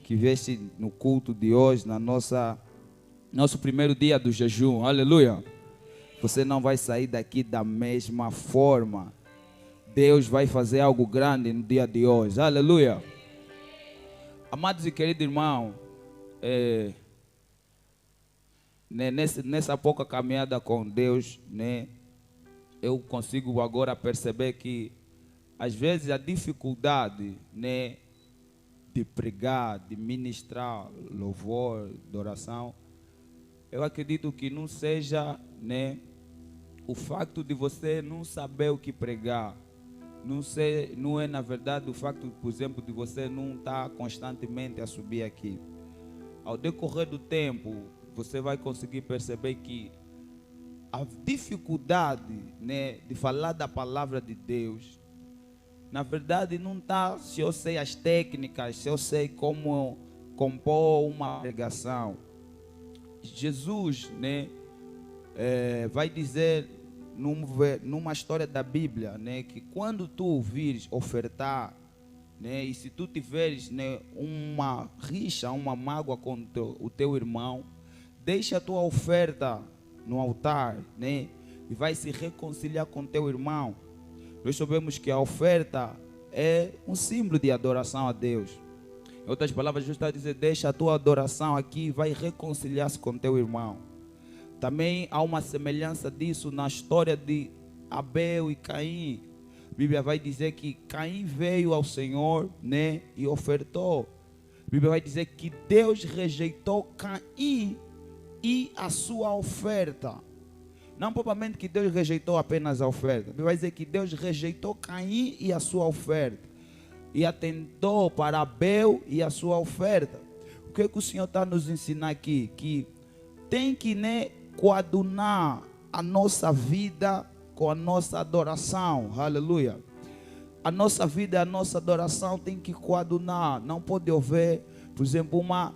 que vieste no culto de hoje, nosso primeiro dia do jejum. Aleluia. Você não vai sair daqui da mesma forma. Deus vai fazer algo grande no dia de hoje. Aleluia. Amados e queridos irmãos, nessa pouca caminhada com Deus, né, eu consigo agora perceber que às vezes a dificuldade, né, de pregar, de ministrar louvor, adoração, eu acredito que não seja, né, o facto de você não saber o que pregar. Não é na verdade o facto, por exemplo, de você não estar constantemente a subir aqui. Ao decorrer do tempo, você vai conseguir perceber que a dificuldade, né, de falar da palavra de Deus, na verdade não está se eu sei as técnicas, se eu sei como compor uma pregação. Jesus, né, vai dizer numa história da Bíblia, né, que quando tu ouvires ofertar, né, e se tu tiveres, né, uma rixa, uma mágoa com o teu irmão, deixa a tua oferta no altar, né, e vai se reconciliar com teu irmão. Nós sabemos que a oferta é um símbolo de adoração a Deus. Em outras palavras, Jesus está a dizer, deixa a tua adoração aqui e vai reconciliar-se com teu irmão. Também há uma semelhança disso na história de Abel e Caim. A Bíblia vai dizer que Caim veio ao Senhor, né, e ofertou. A Bíblia vai dizer que Deus rejeitou Caim e a sua oferta. Não propriamente que Deus rejeitou apenas a oferta. A Bíblia vai dizer que Deus rejeitou Caim e a sua oferta. E atentou para Abel e a sua oferta. O que o Senhor está nos ensinando aqui? Que tem que, né, coadunar a nossa vida com a nossa adoração. Aleluia. A nossa vida e a nossa adoração tem que coadunar. Não pode haver, por exemplo, uma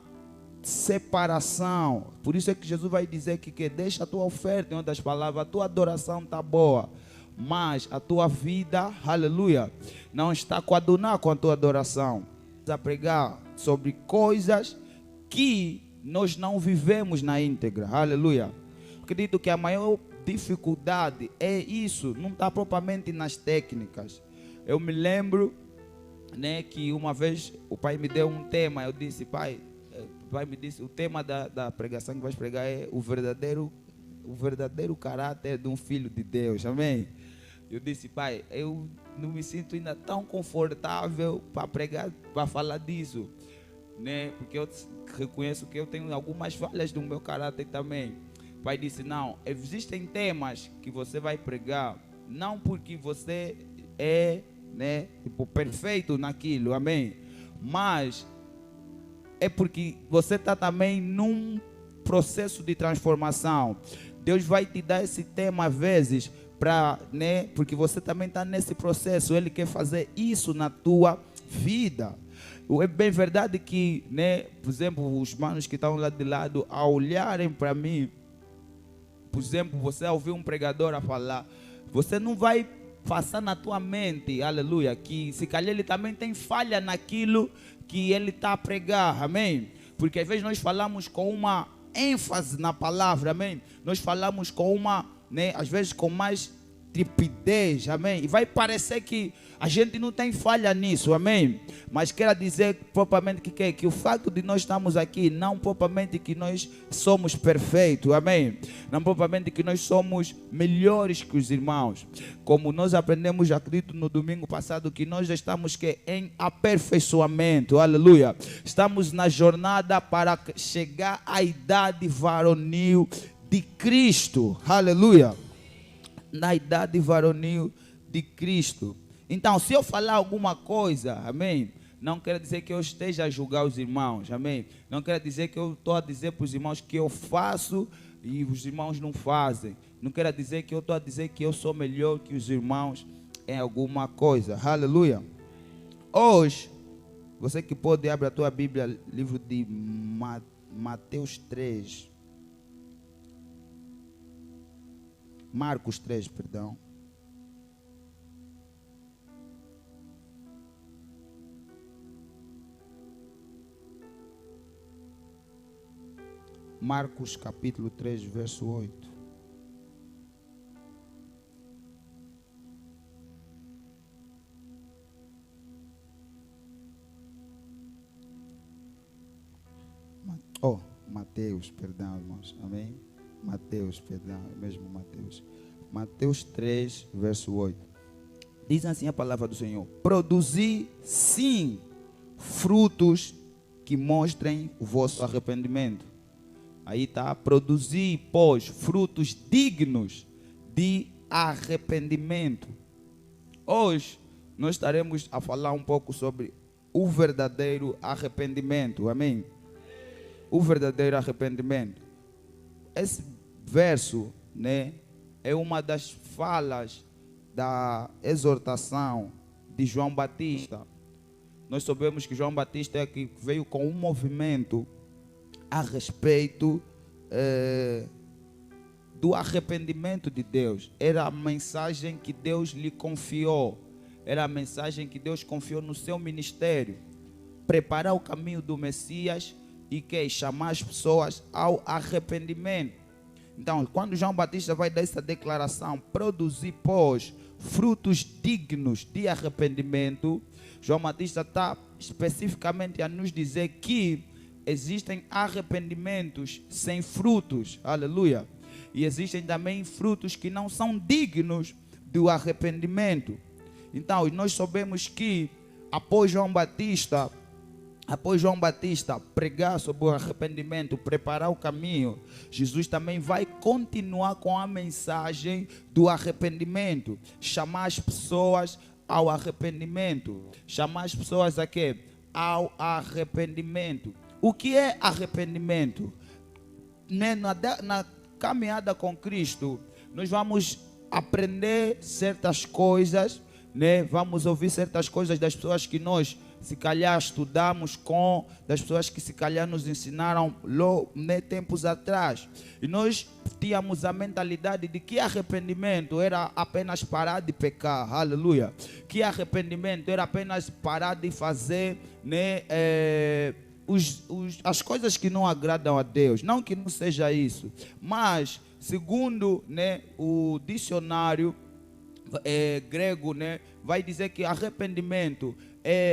separação. Por isso é que Jesus vai dizer que deixa a tua oferta, em outras palavras, a tua adoração está boa, mas a tua vida, aleluia, não está coadunar com a tua adoração. A pregar sobre coisas que nós não vivemos na íntegra. Aleluia. Acredito que a maior dificuldade é isso, não está propriamente nas técnicas. Eu me lembro, né, que uma vez o pai me deu um tema. Eu disse, pai, o pai me disse, o tema da pregação que vais pregar é o verdadeiro caráter de um filho de Deus. Amém? Eu disse, pai, eu não me sinto ainda tão confortável para pregar, para falar disso, né? Porque eu reconheço que eu tenho algumas falhas do meu caráter também. O pai disse, não, existem temas que você vai pregar, não porque você é, né, tipo, perfeito naquilo, amém? Mas é porque você está também num processo de transformação. Deus vai te dar esse tema às vezes, né, porque você também está nesse processo. Ele quer fazer isso na tua vida. É bem verdade que, né, por exemplo, os manos que estão lá de lado, ao olharem para mim, por exemplo, você ouvir um pregador a falar, você não vai passar na tua mente, aleluia, que se calhar ele também tem falha naquilo que ele está a pregar, amém? Porque às vezes nós falamos com uma ênfase na palavra, amém? Nós falamos com uma, né, às vezes com mais trepidez, amém? E vai parecer que a gente não tem falha nisso, amém? Mas quero dizer propriamente que o fato de nós estarmos aqui, não propriamente que nós somos perfeitos, amém? Não propriamente que nós somos melhores que os irmãos. Como nós aprendemos, acredito, no domingo passado, que nós já estamos em aperfeiçoamento, aleluia. Estamos na jornada para chegar à idade varonil de Cristo, aleluia. Na idade varonil de Cristo. Então, se eu falar alguma coisa, amém, não quer dizer que eu esteja a julgar os irmãos, amém? Não quer dizer que eu estou a dizer para os irmãos que eu faço e os irmãos não fazem. Não quer dizer que eu estou a dizer que eu sou melhor que os irmãos em alguma coisa. Aleluia. Hoje, você que pode abrir a tua Bíblia, livro de Mateus 3. Marcos 3, perdão. Marcos capítulo 3, verso 8. Mateus, perdão, irmãos. Amém? Mateus, perdão, é mesmo Mateus. Mateus 3, verso 8. Diz assim a palavra do Senhor: produzi sim frutos que mostrem o vosso arrependimento. Aí está, produzir, pois, frutos dignos de arrependimento. Hoje nós estaremos a falar um pouco sobre o verdadeiro arrependimento. Amém? O verdadeiro arrependimento. Esse verso, né, é uma das falas da exortação de João Batista. Nós sabemos que João Batista é que veio com um movimento a respeito do arrependimento de Deus. Era a mensagem que Deus lhe confiou. Era a mensagem que Deus confiou no seu ministério. Preparar o caminho do Messias e que chamar as pessoas ao arrependimento. Então, quando João Batista vai dar essa declaração, produzir, pois, frutos dignos de arrependimento, João Batista está especificamente a nos dizer que existem arrependimentos sem frutos, aleluia, e existem também frutos que não são dignos do arrependimento. Então, nós sabemos que após João Batista pregar sobre o arrependimento, preparar o caminho, Jesus também vai continuar com a mensagem do arrependimento, chamar as pessoas ao arrependimento, chamar as pessoas a quê? Ao arrependimento. O que é arrependimento? Na caminhada com Cristo, nós vamos aprender certas coisas, né? Vamos ouvir certas coisas das pessoas que nós se calhar estudamos com, das pessoas que se calhar nos ensinaram tempos atrás. E nós tínhamos a mentalidade de que arrependimento era apenas parar de pecar, aleluia. Que arrependimento era apenas parar de fazer, né, as coisas que não agradam a Deus. Não que não seja isso, mas segundo, né, o dicionário grego, né, vai dizer que arrependimento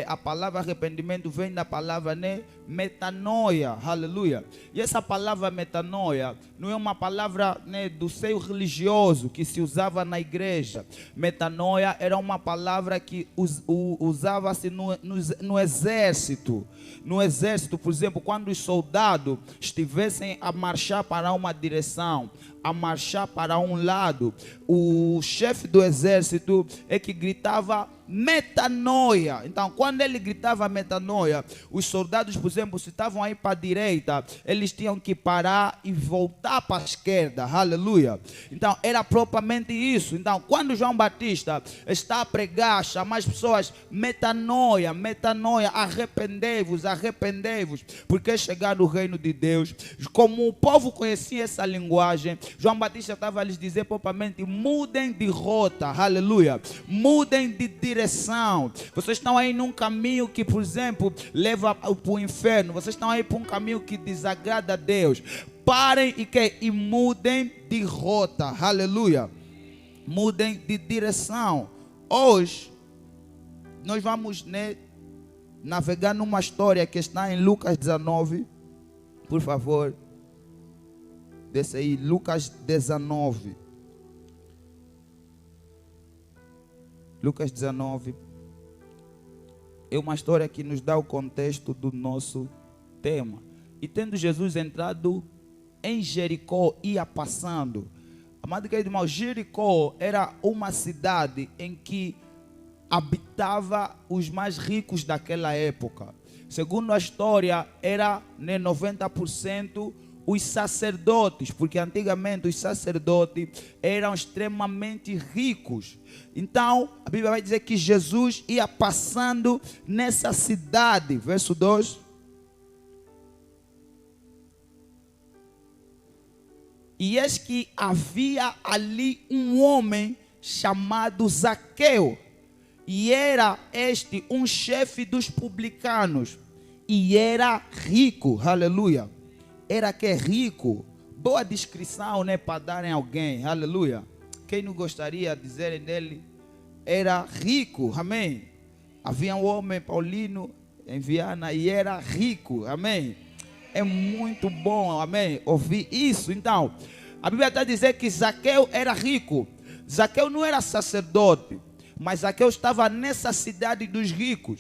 a palavra arrependimento vem da palavra, né, metanoia, aleluia. E essa palavra metanoia não é uma palavra, né, do seio religioso que se usava na igreja. Metanoia era uma palavra que usava-se no exército. No exército, por exemplo, quando os soldados estivessem a marchar para uma direção, a marchar para um lado, o chefe do exército é que gritava metanoia. Então, quando ele gritava metanoia, os soldados, por exemplo, se estavam aí para a direita, eles tinham que parar e voltar para a esquerda, aleluia. Então, era propriamente isso. Então, quando João Batista está a pregar, chamar as pessoas metanoia, metanoia, arrependei-vos, arrependei-vos, porque é chegado o reino de Deus. Como o povo conhecia essa linguagem, João Batista estava a lhes dizer propriamente: mudem de rota, aleluia, mudem de direção. Vocês estão aí num caminho que, por exemplo, leva para o inferno. Vocês estão aí por um caminho que desagrada a Deus. Parem e mudem de rota, aleluia, mudem de direção. Hoje nós vamos, né, navegar numa história que está em Lucas 19, por favor. Desce aí, Lucas 19. Lucas 19 é uma história que nos dá o contexto do nosso tema. E tendo Jesus entrado em Jericó, ia passando. Amado querido irmão, Jericó era uma cidade em que habitava os mais ricos daquela época. Segundo a história, era, né, 90% os sacerdotes, porque antigamente os sacerdotes eram extremamente ricos. Então, a Bíblia vai dizer que Jesus ia passando nessa cidade. Verso 2. E eis que havia ali um homem chamado Zaqueu, e era este um chefe dos publicanos, e era rico, aleluia. era que é rico. Boa descrição, né, para darem a alguém, aleluia. Quem não gostaria de dizer dele, era rico, amém. Havia um homem paulino em Viana e era rico, amém. É muito bom, amém, ouvir isso. Então, a Bíblia está dizendo que Zaqueu era rico. Zaqueu não era sacerdote, mas Zaqueu estava nessa cidade dos ricos.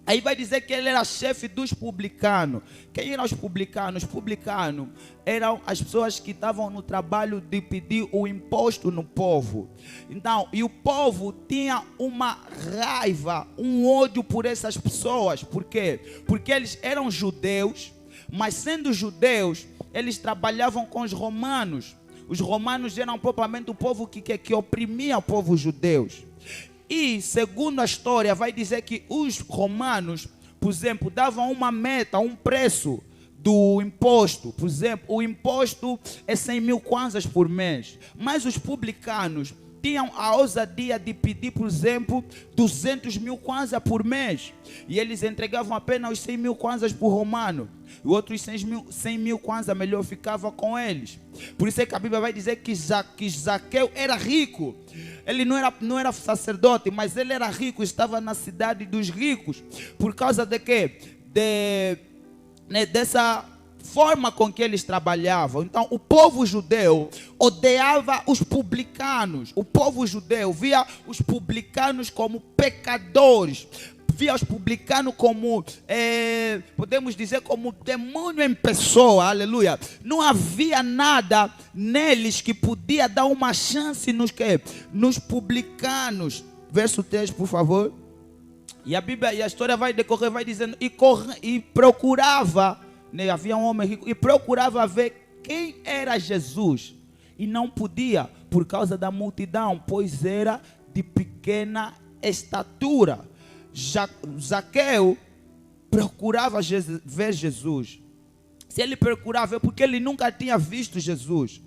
Aí vai dizer que ele era chefe dos publicanos. Quem eram os publicanos? Os publicanos eram as pessoas que estavam no trabalho de pedir o imposto no povo. Então, e o povo tinha uma raiva, um ódio por essas pessoas. Por quê? Porque eles eram judeus, mas sendo judeus, eles trabalhavam com os romanos. Os romanos eram propriamente o povo que oprimia o povo judeus. E, segundo a história, vai dizer que os romanos, por exemplo, davam uma meta, um preço do imposto. Por exemplo, o imposto é 100 mil kwanzas por mês. Mas os publicanos tinham a ousadia de pedir, por exemplo, 200 mil kwanzas por mês. E eles entregavam apenas os 100 mil kwanzas por romano. E outros 100 mil kwanzas melhor ficava com eles. Por isso é que a Bíblia vai dizer que Zaqueu era rico. Ele não era sacerdote, mas ele era rico, estava na cidade dos ricos. Por causa de quê? Dessa forma com que eles trabalhavam. Então, o povo judeu odiava os publicanos. O povo judeu via os publicanos como pecadores. Via os publicanos como, podemos dizer, como demônio em pessoa, aleluia. Não havia nada neles que podia dar uma chance nos publicanos. Verso 3, por favor. E a Bíblia, e a história vai decorrer, vai dizendo, e procurava, né, havia um homem rico, e procurava ver quem era Jesus. E não podia, por causa da multidão, pois era de pequena estatura. Zaqueu procurava ver Jesus. Se ele procurava é porque ele nunca tinha visto Jesus,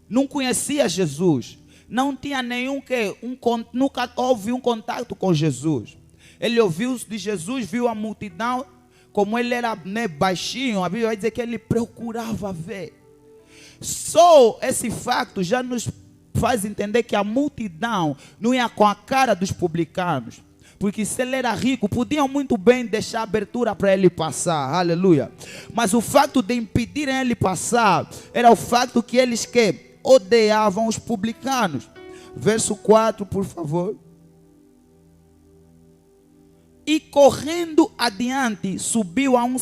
não conhecia Jesus, não tinha nunca houve um contato com Jesus. Ele ouviu de Jesus, viu a multidão, como ele era, né, baixinho, a Bíblia vai dizer que ele procurava ver. Só esse facto já nos faz entender que a multidão não ia com a cara dos publicanos. Porque se ele era rico, podiam muito bem deixar abertura para ele passar, aleluia. Mas o fato de impedirem ele passar, era o fato que eles odiavam os publicanos. Verso 4, por favor. E correndo adiante, subiu a um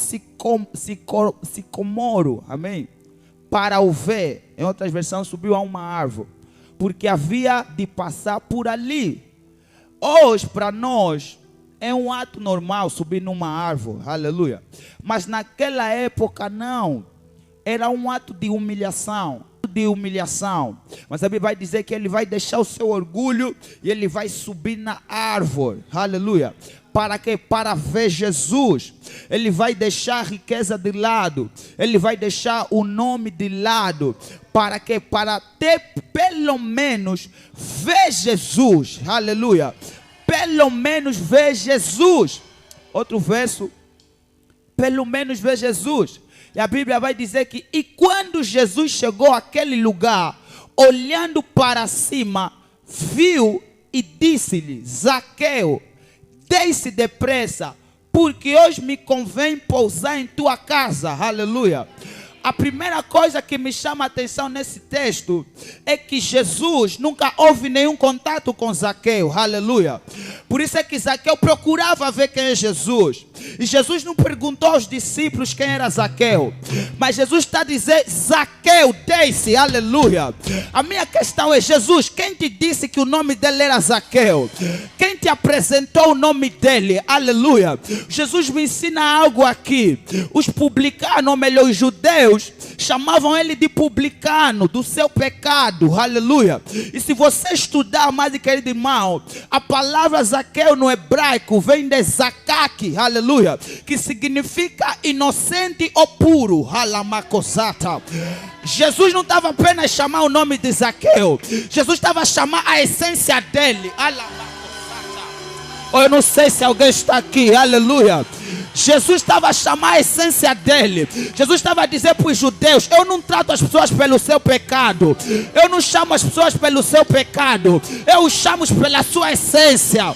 sicomoro, amém? Para o ver, em outras versões, subiu a uma árvore, porque havia de passar por ali. Hoje, para nós, é um ato normal subir numa árvore, aleluia. Mas naquela época não, era um ato de humilhação. Mas a Bíblia vai dizer que ele vai deixar o seu orgulho e ele vai subir na árvore, aleluia. Para quê? Para ver Jesus. Ele vai deixar a riqueza de lado, ele vai deixar o nome de lado. Para quê? Para ter pelo menos ver Jesus, aleluia. Pelo menos ver Jesus. Outro verso, pelo menos ver Jesus. E a Bíblia vai dizer que, e quando Jesus chegou àquele lugar, olhando para cima, viu e disse-lhe: Zaqueu, desce depressa, porque hoje me convém pousar em tua casa, aleluia. A primeira coisa que me chama a atenção nesse texto é que Jesus nunca houve nenhum contato com Zaqueu, aleluia. Por isso é que Zaqueu procurava ver quem é Jesus. E Jesus não perguntou aos discípulos quem era Zaqueu, mas Jesus está a dizer: Zaqueu, desce, aleluia. A minha questão é: Jesus, quem te disse que o nome dele era Zaqueu? Quem te apresentou o nome dele? Aleluia. Jesus me ensina algo aqui. Os publicanos, ou melhor, os judeus, chamavam ele de publicano, do seu pecado, aleluia. E se você estudar, mais querido irmão, a palavra Zaqueu no hebraico vem de Zakak, aleluia, que significa inocente ou puro, alamakosata. Jesus não estava apenas a chamar o nome de Zaqueu, Jesus estava a chamar a essência dele, alamakosata. Eu não sei se alguém está aqui, aleluia. Jesus estava a chamar a essência dele. Jesus estava a dizer para os judeus: eu não trato as pessoas pelo seu pecado, eu não chamo as pessoas pelo seu pecado, eu os chamo pela sua essência.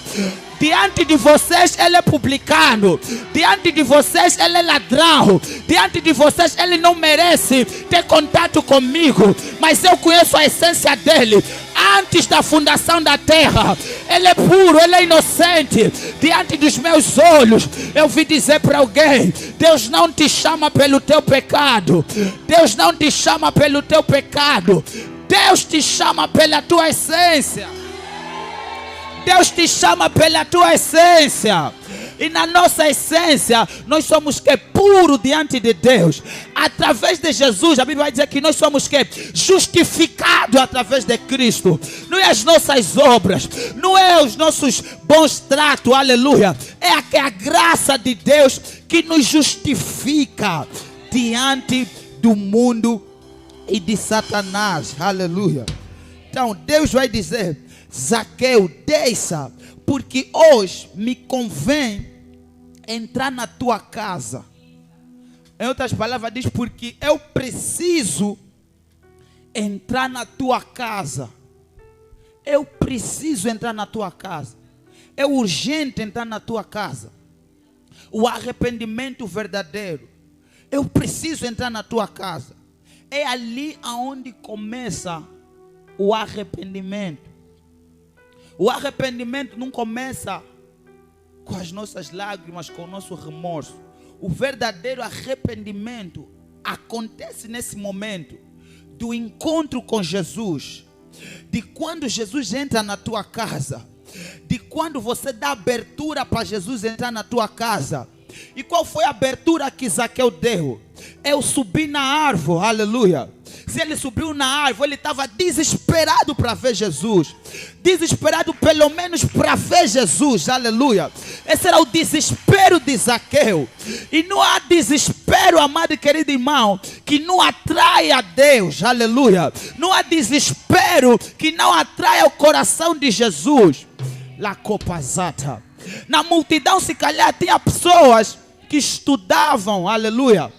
Diante de vocês ele é publicano, diante de vocês ele é ladrão, diante de vocês ele não merece ter contato comigo, mas eu conheço a essência dele. Antes da fundação da terra, ele é puro, ele é inocente. Diante dos meus olhos, eu vi dizer para alguém: Deus não te chama pelo teu pecado, Deus não te chama pelo teu pecado, Deus te chama pela tua essência. Deus te chama pela tua essência. E na nossa essência, nós somos que? Puro diante de Deus. Através de Jesus, a Bíblia vai dizer que nós somos que? Justificados através de Cristo. Não é as nossas obras, não é os nossos bons tratos, aleluia. É a graça de Deus que nos justifica diante do mundo e de Satanás, aleluia. Então Deus vai dizer: Zaqueu, desça, porque hoje me convém entrar na tua casa. Em outras palavras, diz: porque eu preciso entrar na tua casa. Eu preciso entrar na tua casa. É urgente entrar na tua casa. O arrependimento verdadeiro. Eu preciso entrar na tua casa. É ali aonde começa o arrependimento. O arrependimento não começa com as nossas lágrimas, com o nosso remorso. O verdadeiro arrependimento acontece nesse momento do encontro com Jesus. De quando Jesus entra na tua casa. De quando você dá abertura para Jesus entrar na tua casa. E qual foi a abertura que Zaqueu deu? Eu subi na árvore, aleluia. Se ele subiu na árvore, ele estava desesperado para ver Jesus. Desesperado pelo menos para ver Jesus, aleluia. Esse era o desespero de Zaqueu. E não há desespero, amado e querido irmão, que não atrai a Deus, aleluia. Não há desespero que não atrai ao coração de Jesus. La copazata. Na multidão, se calhar, tinha pessoas que estudavam, aleluia,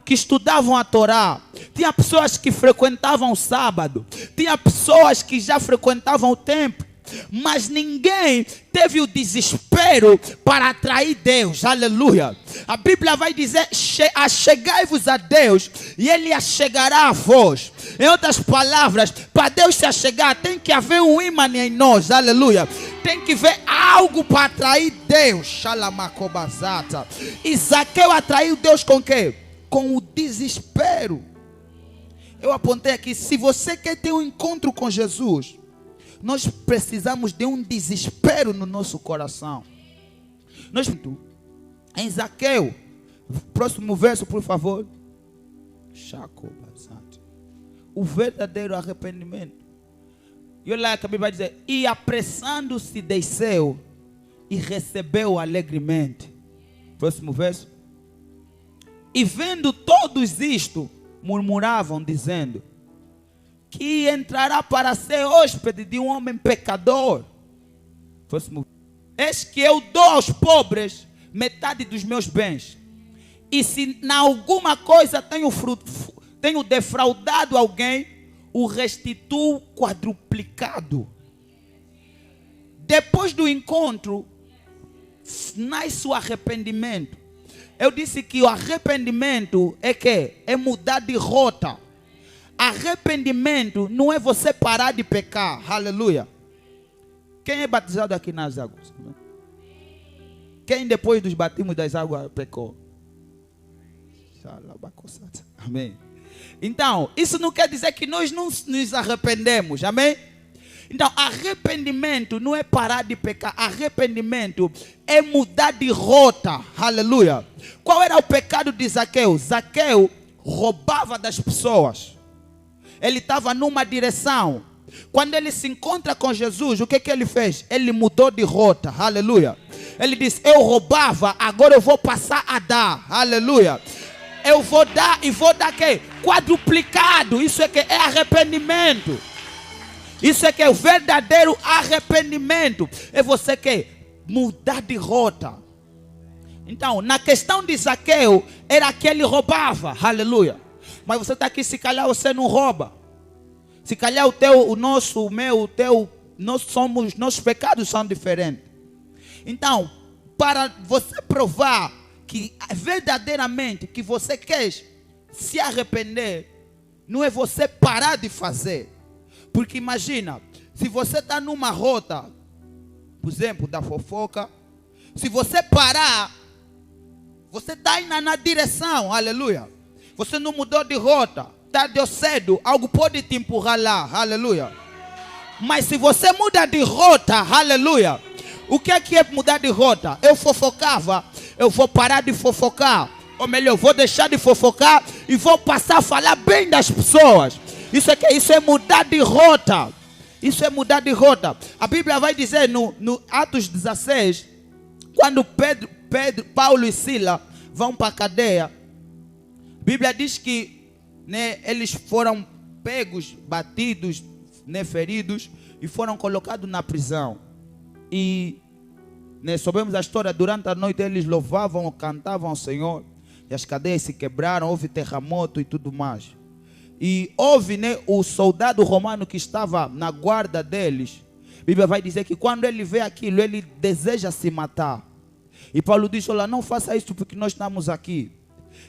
que estudavam a Torá. Tinha pessoas que frequentavam o sábado. Tinha pessoas que já frequentavam o templo. Mas ninguém teve o desespero para atrair Deus, aleluia. A Bíblia vai dizer: achegai-vos a Deus e Ele achegará a vós. Em outras palavras, para Deus se achegar, tem que haver um ímã em nós, aleluia. Tem que ver algo para atrair Deus. Xalamakobazata. E Zaqueu atraiu Deus com o quê? Com o desespero. Eu apontei aqui: se você quer ter um encontro com Jesus, nós precisamos de um desespero no nosso coração. Em Zaqueu, próximo verso, por favor. O verdadeiro arrependimento. E olha lá que a Bíblia vai dizer: e apressando-se desceu e recebeu alegremente. Próximo verso. E vendo todos isto, murmuravam dizendo: que entrará para ser hóspede de um homem pecador. Próximo. Eis que eu dou aos pobres metade dos meus bens. E se na alguma coisa tenho defraudado alguém, o restituo quadruplicado. Depois do encontro, nasce o arrependimento. Eu disse que o arrependimento é que? É mudar de rota. Arrependimento não é você parar de pecar. Aleluia. Quem é batizado aqui nas águas? Quem depois dos batismos das águas pecou? Amém. Então, isso não quer dizer que nós não nos arrependemos. Amém? Então, arrependimento não é parar de pecar. Arrependimento é mudar de rota. Aleluia. Qual era o pecado de Zaqueu? Zaqueu roubava das pessoas. Ele estava numa direção. Quando ele se encontra com Jesus, o que ele fez? Ele mudou de rota. Aleluia. Ele disse: eu roubava, agora eu vou passar a dar. Aleluia. Eu vou dar e vou dar que? Quadruplicado. Isso é que é arrependimento. Isso é que é o verdadeiro arrependimento. É você que mudar de rota. Então, na questão de Zaqueu, era que ele roubava, aleluia. Mas você está aqui, se calhar você não rouba. Se calhar nossos pecados são diferentes. Então, para você provar que verdadeiramente que você quer se arrepender, não é você parar de fazer. Porque imagina, se você está numa rota, por exemplo, da fofoca, se você parar, você está indo na direção, aleluia. Você não mudou de rota, tarde ou cedo, algo pode te empurrar lá, aleluia. Mas se você muda de rota, aleluia, o que é mudar de rota? Eu fofocava, eu vou parar de fofocar. Ou melhor, eu vou deixar de fofocar e vou passar a falar bem das pessoas. Isso é mudar de rota. Isso é mudar de rota. A Bíblia vai dizer no Atos 16, quando Paulo e Sila vão para a cadeia, a Bíblia diz que, né, eles foram pegos, batidos, né, feridos e foram colocados na prisão. E, né, soubemos a história, durante a noite eles louvavam, cantavam ao Senhor, e as cadeias se quebraram, houve terremoto e tudo mais. E houve, né, o soldado romano que estava na guarda deles. A Bíblia vai dizer que quando ele vê aquilo, ele deseja se matar. E Paulo diz: olha, não faça isso porque nós estamos aqui.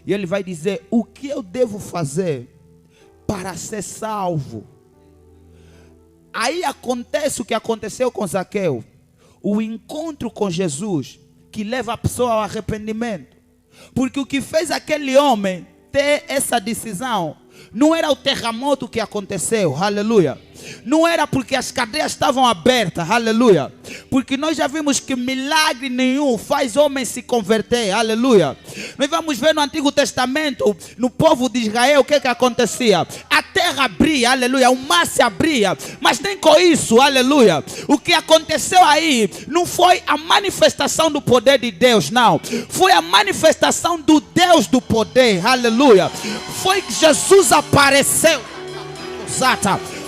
E ele vai dizer: o que eu devo fazer para ser salvo? Aí acontece o que aconteceu com Zaqueu. O encontro com Jesus que leva a pessoa ao arrependimento. Porque o que fez aquele homem ter essa decisão não era o terremoto que aconteceu, aleluia. Não era porque as cadeias estavam abertas, aleluia. Porque nós já vimos que milagre nenhum faz homem se converter, aleluia. Nós vamos ver no Antigo Testamento, no povo de Israel, o que acontecia? A terra abria, aleluia, o mar se abria, mas nem com isso, aleluia. O que aconteceu aí não foi a manifestação do poder de Deus, não. Foi a manifestação do Deus do poder, aleluia. Foi que Jesus apareceu.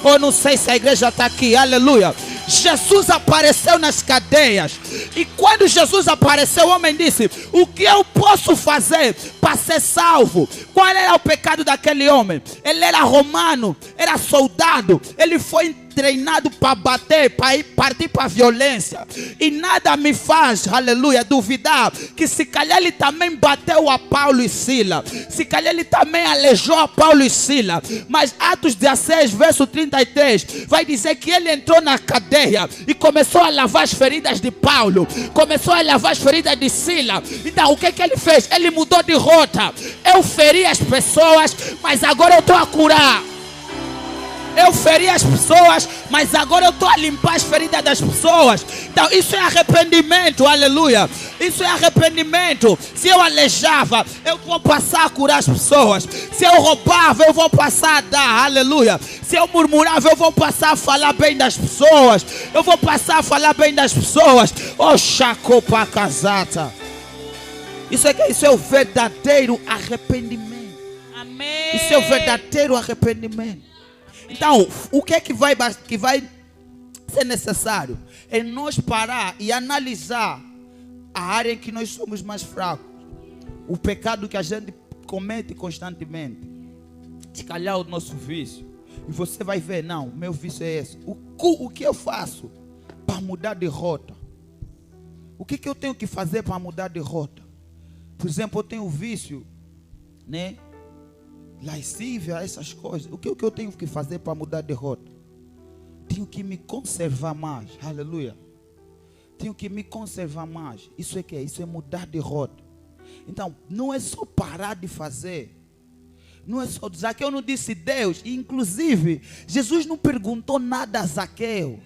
Ou não sei se a igreja está aqui, aleluia. Jesus apareceu nas cadeias. E quando Jesus apareceu, o homem disse: o que eu posso fazer para ser salvo? Qual era o pecado daquele homem? Ele era romano, era soldado. Ele foi treinado para bater, para partir para a violência. E nada me faz, aleluia, duvidar que se calhar ele também bateu a Paulo e Sila. Se calhar ele também aleijou a Paulo e Sila. Mas Atos 16, verso 33, vai dizer que ele entrou na cadeia e começou a lavar as feridas de Paulo. Começou a lavar as feridas de Sila. Então o que ele fez? Ele mudou de rota. Eu feri as pessoas, mas agora eu estou a curar. Eu feri as pessoas, mas agora eu estou a limpar as feridas das pessoas. Então isso é arrependimento, aleluia. Isso é arrependimento. Se eu aleijava, eu vou passar a curar as pessoas. Se eu roubava, eu vou passar a dar, aleluia. Se eu murmurava, eu vou passar a falar bem das pessoas. Eu vou passar a falar bem das pessoas. Oh, chacopa casata. Isso é o verdadeiro arrependimento. Amém. Isso é o verdadeiro arrependimento. Então, o que é que vai ser necessário? É nós parar e analisar a área em que nós somos mais fracos. O pecado que a gente comete constantemente. Se calhar o nosso vício. E você vai ver, não, meu vício é esse. O que eu faço para mudar de rota? O que eu tenho que fazer para mudar de rota? Por exemplo, eu tenho vício, né? Lascívia, essas coisas. O que eu tenho que fazer para mudar de rota? Tenho que me conservar mais. Aleluia. Tenho que me conservar mais. Isso é que é? Isso é mudar de rota. Então, não é só parar de fazer. Não é só Zaqueu não disse Deus. E, inclusive, Jesus não perguntou nada a Zaqueu.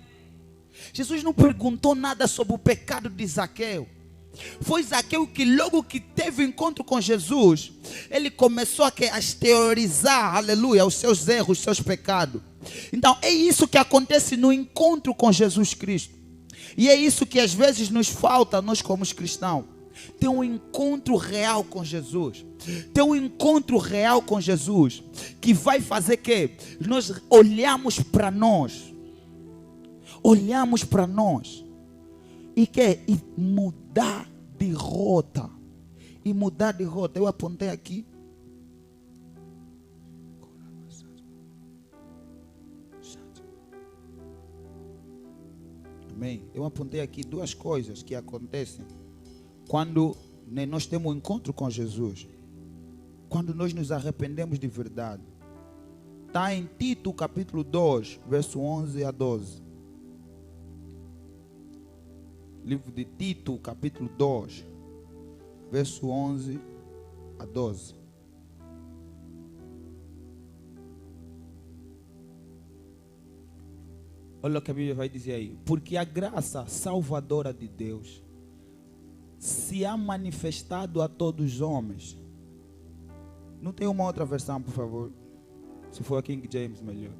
Jesus não perguntou nada sobre o pecado de Zaqueu. Foi Zaqueu que logo que teve encontro com Jesus, ele começou a exteriorizar, aleluia, os seus erros, os seus pecados. Então é isso que acontece no encontro com Jesus Cristo. E é isso que às vezes nos falta, nós como cristãos. Ter um encontro real com Jesus. Ter um encontro real com Jesus, que vai fazer que nós olhamos para nós. Olhamos para nós. E mudar de rota. e mudar de rota. Eu apontei aqui. Amém. Eu apontei aqui duas coisas que acontecem quando nós temos um encontro com Jesus. Quando nós nos arrependemos de verdade. Está em Tito capítulo 2, verso 11 a 12. Livro de Tito capítulo 2, verso 11 a 12. Olha o que a Bíblia vai dizer aí. Porque a graça salvadora de Deus se há manifestado a todos os homens. Não tem uma outra versão, por favor? Se for a King James, melhor.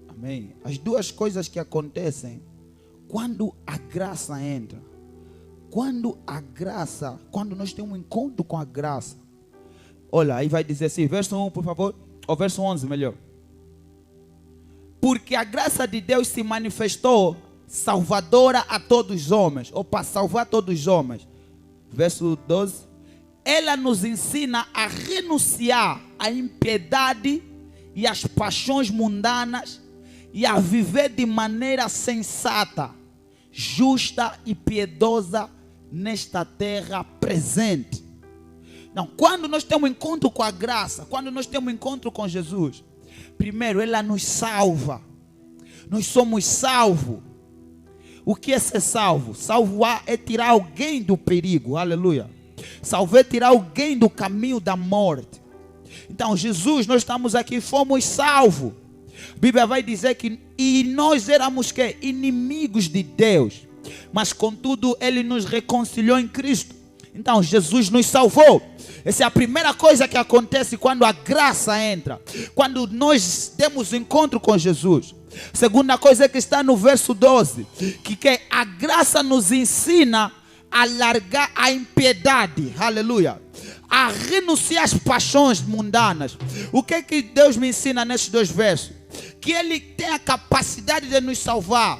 Amém. As duas coisas que acontecem quando a graça entra. Quando nós temos um encontro com a graça. Olha, aí vai dizer assim, verso 1, por favor, ou verso 11, melhor. Porque a graça de Deus se manifestou salvadora a todos os homens, ou para salvar todos os homens. Verso 12. Ela nos ensina a renunciar à impiedade e às paixões mundanas e a viver de maneira sensata, justa e piedosa nesta terra presente. Então, quando nós temos um encontro com a graça, quando nós temos um encontro com Jesus, primeiro, ela nos salva. Nós somos salvos. O que é ser salvo? Salvar é tirar alguém do perigo. Aleluia. Salvar é tirar alguém do caminho da morte. Então, Jesus, nós estamos aqui, fomos salvos. A Bíblia vai dizer que e nós éramos que? Inimigos de Deus. Mas, contudo, Ele nos reconciliou em Cristo. Então, Jesus nos salvou. Essa é a primeira coisa que acontece quando a graça entra. Quando nós temos encontro com Jesus. Segunda coisa é que está no verso 12. Que a graça nos ensina a largar a impiedade. Aleluia. A renunciar às paixões mundanas. O que é que Deus me ensina nesses dois versos? Que Ele tem a capacidade de nos salvar.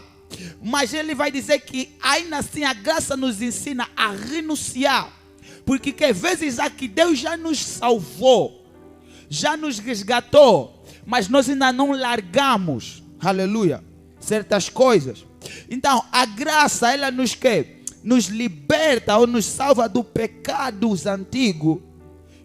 Mas Ele vai dizer que ainda assim a graça nos ensina a renunciar. Porque que às vezes aqui Deus já nos salvou, já nos resgatou, mas nós ainda não largamos, aleluia, certas coisas. Então a graça, ela nos liberta ou nos salva do pecados antigos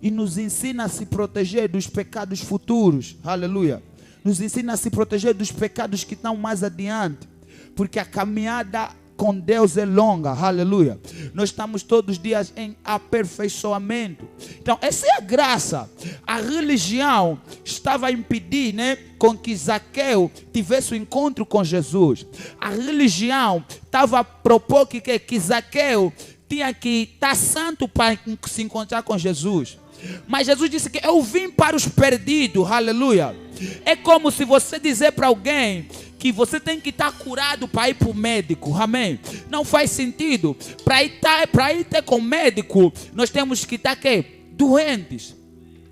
e nos ensina a se proteger dos pecados futuros, aleluia. Nos ensina a se proteger dos pecados que estão mais adiante, porque a caminhada com Deus é longa, aleluia. Nós estamos todos os dias em aperfeiçoamento. Então, essa é a graça. A religião estava a impedir, com que Zaqueu tivesse um encontro com Jesus. A religião estava a propor que Zaqueu tinha que estar santo para se encontrar com Jesus. Mas Jesus disse que eu vim para os perdidos, aleluia. É como se você dizer para alguém que você tem que estar curado para ir para o médico, amém? Não faz sentido. Para ir ter com o médico, nós temos que estar doentes.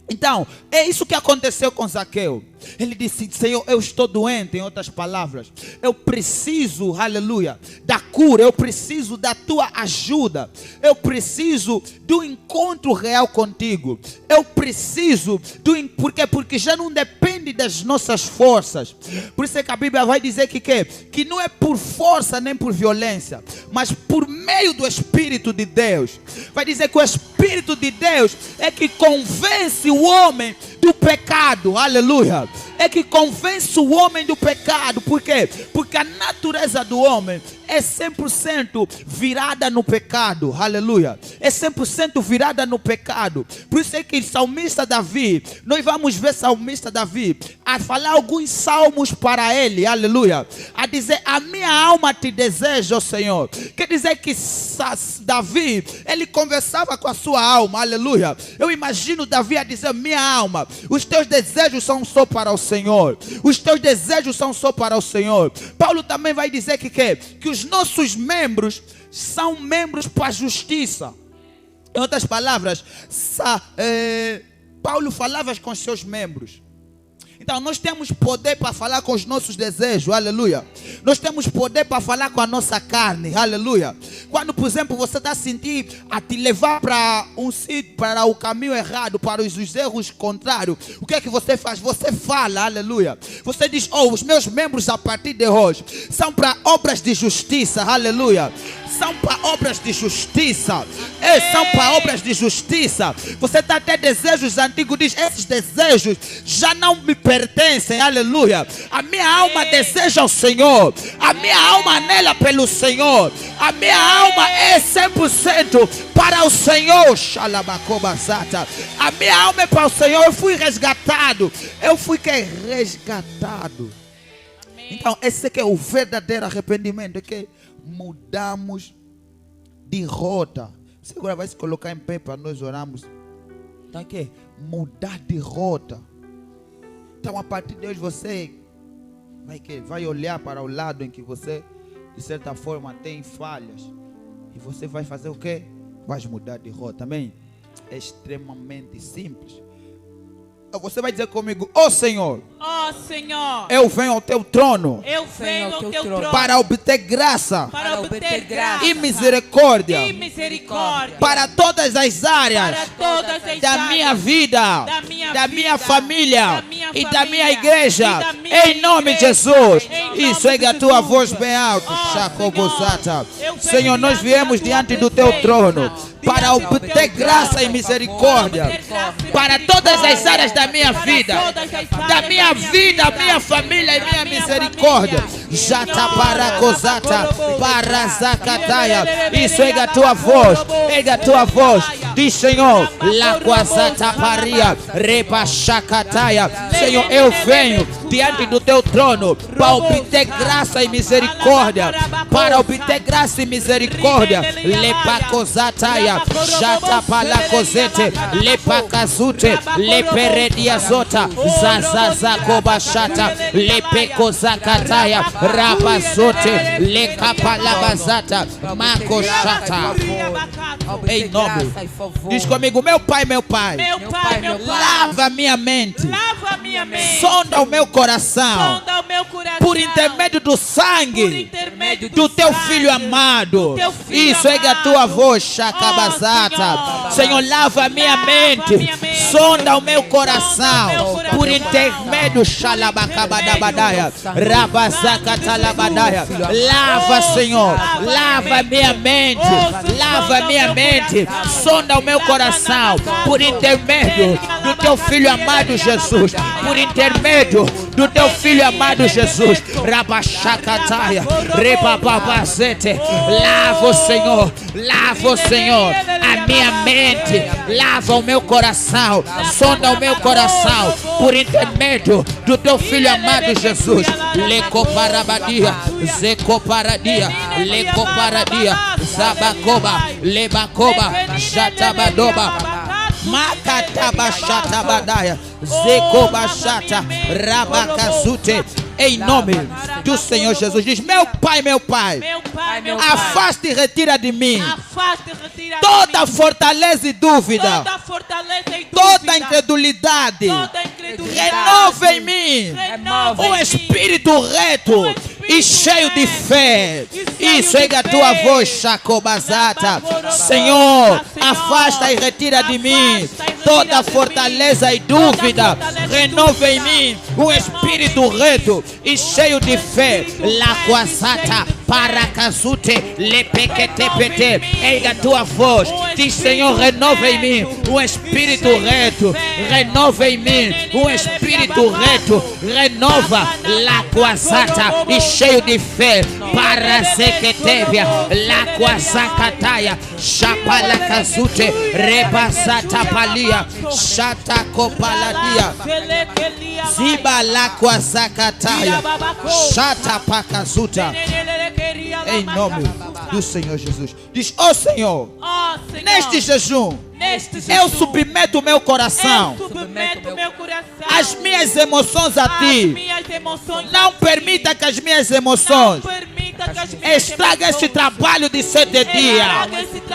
Então, é isso que aconteceu com Zaqueu. Ele disse, Senhor, eu estou doente, em outras palavras. Eu preciso, aleluia, da cura. Eu preciso da tua ajuda. Eu preciso do encontro real contigo. Eu preciso porque já não depende das nossas forças. Por isso é que a Bíblia vai dizer que não é por força nem por violência, mas por meio do Espírito de Deus. Vai dizer que o Espírito de Deus é que convence o homem do pecado, aleluia. É que convence o homem do pecado. Por quê? Porque a natureza do homem é 100% virada no pecado, aleluia. É 100% virada no pecado. Por isso é que o salmista Davi, nós vamos ver salmista Davi a falar alguns salmos para ele, aleluia. A dizer, a minha alma te deseja, ó Senhor. Quer dizer que Davi, ele conversava com a sua alma, aleluia. Eu imagino Davi a dizer, minha alma, os teus desejos são só para o Senhor. Os teus desejos são só para o Senhor. Paulo também vai dizer que os nossos membros são membros para a justiça. Em outras palavras, Paulo falava com os seus membros. Então nós temos poder para falar com os nossos desejos, aleluia. Nós temos poder para falar com a nossa carne, aleluia. Quando, por exemplo, você está a sentir a te levar para um sítio, para o caminho errado, para os erros contrários, o que é que você faz? Você fala, aleluia. Você diz, os meus membros a partir de hoje são para obras de justiça, aleluia. São para obras de justiça. São para obras de justiça. Você está até desejos antigos, diz, esses desejos já não me pertencem, aleluia. A minha alma deseja o Senhor. A minha alma anela pelo Senhor. A minha alma é 100% para o Senhor. A minha alma é para o Senhor. Eu fui resgatado. Eu fui resgatado. Então esse que é o verdadeiro arrependimento, é que mudamos de rota. Você agora vai se colocar em pé para nós orarmos. Então que mudar de rota. Então a partir de hoje você vai olhar para o lado em que você de certa forma tem falhas. E você vai fazer o quê? Vai mudar de rota, amém? É extremamente simples. Você vai dizer comigo, Senhor, Senhor, eu venho ao teu trono, para obter graça, e misericórdia, para todas as áreas, da minha vida, da minha família e da minha igreja, em nome de Jesus. Isso, erga a tua voz bem alto. Senhor, nós viemos diante do teu trono para obter graça e misericórdia para todas as áreas da minha vida, minha família e minha misericórdia. Jata paracosata, parazakataya. Isso, erga a tua voz, diz, Senhor, laquasata paria, repachacataya. Senhor, eu venho diante do teu trono para obter graça e misericórdia, lepacosataya, jata palacosete, lepacazute, leperediazota, zazazakobashata, lepecosacataya, rabazote, lecapalabazata, macochata. Em nome, diz comigo, meu pai, lava minha mente, sonda o meu coração, por intermédio do sangue do teu filho amado. Isso, erga a tua voz, chacabazata. Senhor, lava minha mente, sonda o meu coração, por intermédio xalabacabadabadaia, rabazacatalabadaia. Lava, Senhor, lava minha mente, sonda o meu coração, por intermédio do teu filho amado Jesus, por intermédio do teu filho amado Jesus. Rabachacataia, rebababazete. Lava o Senhor, a minha mente, lava o meu coração, sonda o meu coração, por intermédio do teu filho amado Jesus. Lecoparabadia, zekoparadia, lecoparadia, zabacoba, lebacoba, jatabadoba, macatabachatabadaia, zekobachata, rabacazute. Em nome do Senhor Jesus, diz, meu pai, afaste e retira de mim toda fortaleza e dúvida, toda incredulidade. Renova em mim um espírito reto e cheio de fé. Isso, erga a tua voz, chacobazata. Senhor, afasta e retira de mim toda fortaleza e dúvida. Renova em mim um espírito reto e cheio de fé. Laquasata, paracazute, lepequetepete. Erga a tua voz, diz, Senhor, renova em mim um espírito reto. Renova em mim um espírito reto. Renova, laquasata, e cheio de fé. Parasequetevia, laquasacataia, chapalacazute, rebasata palia, chatacopaladia, zibalaquasacataia, chatapacazuta. Em nome do Senhor Jesus, diz, Senhor, neste jejum, eu submeto o meu coração, as minhas emoções a ti. Não permita que as minhas emoções Estraga esse trabalho de 7 dias.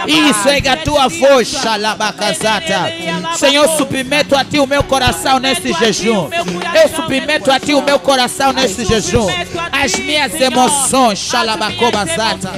Isso é a tua voz, Xalabacazata. Senhor, submeto a ti o meu coração nesse jejum. Eu submeto a ti o meu coração nesse jejum. As minhas emoções, Xalabacobazata.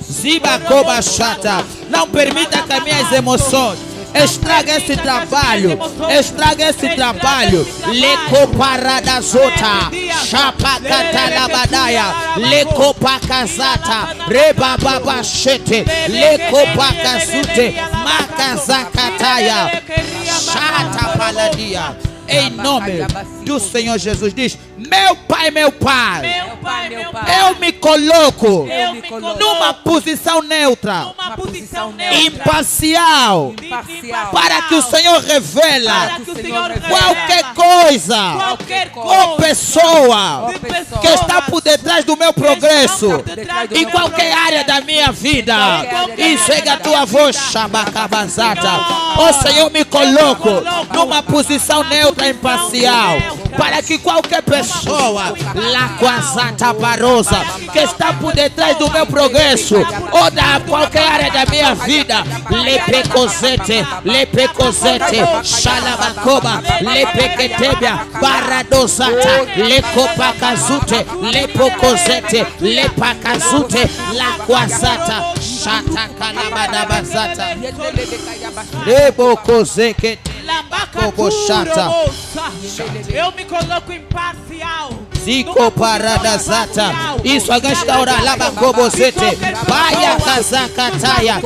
Zibacobachata. Não permita que as minhas emoções estraga esse trabalho. Estraga esse trabalho. Lecoparadazota. Chapacatalabadaia. Lecopacazata. Rebababachete. Lecopacazute. Macazakataia. Chata paladia. Em nome do Senhor Jesus, diz: meu pai, eu me coloco numa posição neutra, imparcial, para que o Senhor revela qualquer coisa ou pessoa que está por detrás do meu progresso, em qualquer área da minha vida. E chega a tua voz, Xabacabazata. Ó Senhor, me coloco numa posição neutra, imparcial, para que qualquer pessoa, Laquazata Barosa, que está por detrás do meu progresso ou da qualquer área da minha vida, Lepecozete, Xalabacoba, Lepequetebia, Baradosata, Lecopacazute, Lepocozete, Lepacazute, Laquazata, Xatacalabadabazata, Lebocozeke. Eu me coloco imparcial. Zico paradazata. Isso, a gasta ora laba cobosete. Baia casacataia.